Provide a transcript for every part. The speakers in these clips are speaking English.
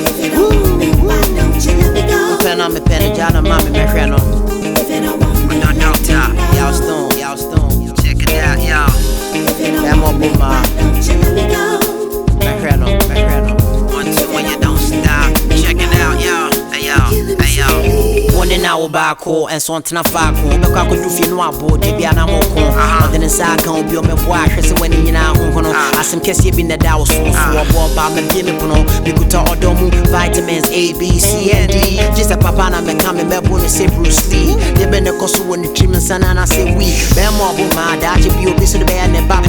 If you don't want me, why don't you let me go? Pen on me, pen, Jana, mommy, me friend. If you don't want me, No doctor, y'all stone, check it out, y'all. if you don't I'm want a me, boomer. why don't you let me go? Me friend. 1, 2, when you don't stop, check it out, y'all. Hey, y'all. One in our back hole and something of fact home. But I could do feel no about the Biana Moko. But then inside can't be on my watch. So when you know, as some case you've been the down so about my baby, we could talk Odomu, vitamins A, B, C, and D. Just a papa and me come and me bonus say Bruce Lee. They been the cost when the treatments and I say we. Bemo my dad, you be obese to the band and Baba.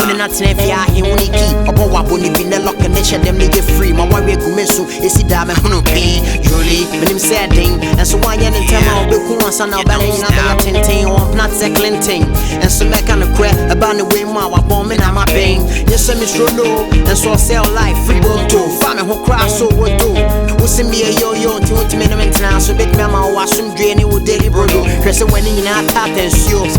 When not if you are here, when you keep about what when you be the lock and they share them, they get free. My warrior Gumesu is he damn and no pain. Julie, when him said ding, and so why you didn't tell me I'll be cool and son of Belly, another tinting or not second thing. And so back on the crap about the way my bombing on my bang. Yes, I'm Mr. No, and so I sell life free boat too. Family who crash so what do? We'll send me a yo to ultimate now, so big mama wash some drain with daily brodo. Press when in our top and shoes.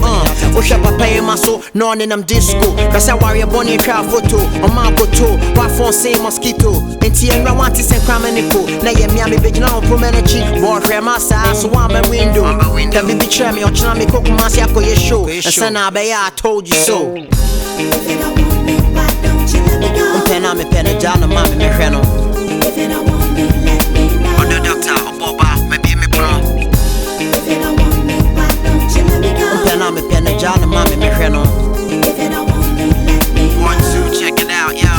Wash up a pay my soul, none in them disco. Cause I worry a bonny crowd photo, on my photo, what for say mosquito. And Tian want to send crime and nico. Now you're Miami big now, promenade, more for my side, so I'm a window. Can be betray me or try me cook my show. And son, I told you so. If you don't want me, why don't you let me go? Pen on me, pen, John, and mommy, me friend. If you don't want me, let me know. On the doctor, Boba, maybe me prom. If you don't want me, why don't you let me go? Pen on me, pen, John, and mommy, me friend. If you don't want me, let me know. 1, 2, check it out, yo.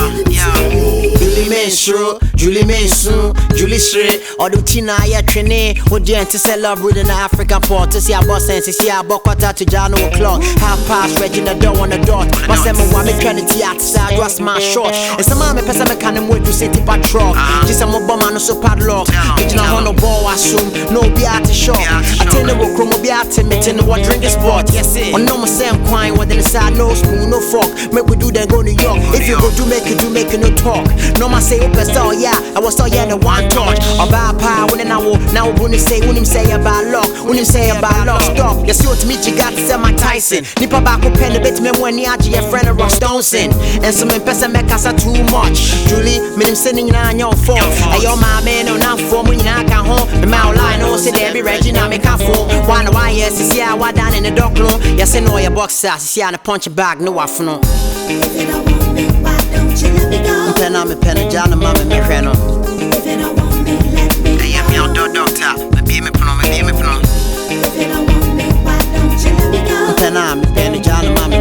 Julie Mensu, Julie Shre, or the Tina, ya trainee, or the to celebrate in the African port to see our boss and see our Bokota to Jano o'clock. Half past Regina door on the dot. My 7 1 Kennedy outside was my short. And some mamma person can wait to city patrol. Just some bomber no so padlock. Did not want no ball, assume, no be at the shop. I tell the work, Chromo be at meeting the what drinking spot. Yes, it. On no more same coin, what then inside no spoon, no fork. Make we do then go New York. If you go do make you no talk. No man say open store, yeah. I was all yeah the one touch. About power when I will now when him say about luck, when him say about luck, stop. You see what me you got to sell my Tyson. Nipa back up pen a bit me when you your friend a Ross Stonson. And some person make us too much. Julie, me him sending on your phone. Hey yo my man on now for when I come home. The mouth line no say there be Regina make a phone. Why yes see I wa down in the dock room. Yes I know your boxer, see I punch bag no afternoon. If you don't want me, why don't you let me go? Pen on me, pen, John, and mommy, me friend. If you don't want me, let me know. I am your doctor, maybe me pron. If you don't want me, why don't you let me go? Pen on me, pen, John, and mommy,